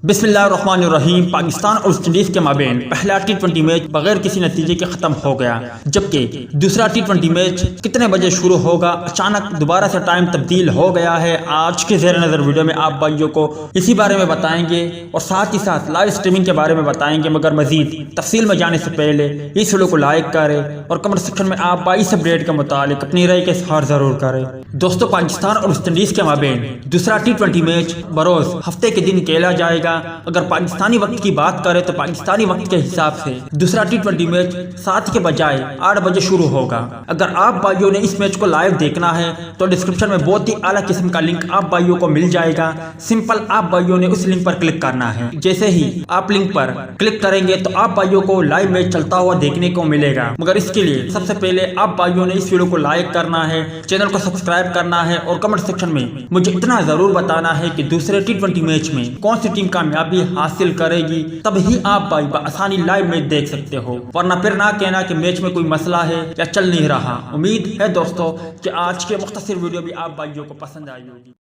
बिस्मिल्लाहिर्रहमानिर्रहीम। पाकिस्तान और इंडीज के माबेन पहला टी20 मैच बगैर किसी नतीजे के खत्म हो गया, जबकि दूसरा टी20 मैच कितने बजे शुरू होगा, अचानक दोबारा से टाइम तब्दील हो गया है। आज के ज़ेर नज़र वीडियो में आप भाइयों को इसी बारे में बताएंगे और साथ ही साथ लाइव स्ट्रीमिंग के बारे में बताएंगे। मगर मजीद तफसील में जाने से पहले इस वीडियो को लाइक करें और कमेंट सेक्शन में आप भाई इस अपडेट के मुतालिक अपनी राय का इज़हार जरूर करें। दोस्तों, पाकिस्तान और वेस्ट इंडीज के माबेन दूसरा टी20 मैच बरोज हफ्ते के दिन खेला जाएगा। अगर पाकिस्तानी वक्त की बात करें तो पाकिस्तानी वक्त के हिसाब से दूसरा टी20 मैच 7 के बजाय 8 बजे शुरू होगा। अगर आप भाइयों ने इस मैच को लाइव देखना है तो डिस्क्रिप्शन में बहुत ही आला किस्म का लिंक आप भाइयों को मिल जाएगा। सिंपल आप भाइयों ने उस लिंक पर क्लिक करना है। जैसे ही आप लिंक पर क्लिक करेंगे तो आप भाइयों को लाइव मैच चलता हुआ देखने को मिलेगा। मगर इसके लिए सबसे पहले आप भाइयों ने इस वीडियो को लाइक करना है, चैनल को सब्सक्राइब करना है और कमेंट सेक्शन में मुझे इतना जरूर बताना है कि दूसरे टी20 मैच में कौन सी टीम कामयाबी हासिल करेगी। तब ही आप भाई आसानी लाइव मैच देख सकते हो, वरना फिर ना कहना कि मैच में कोई मसला है या चल नहीं रहा। उम्मीद है दोस्तों कि आज के मुख्तसर वीडियो भी आप भाइयों को पसंद आई होगी।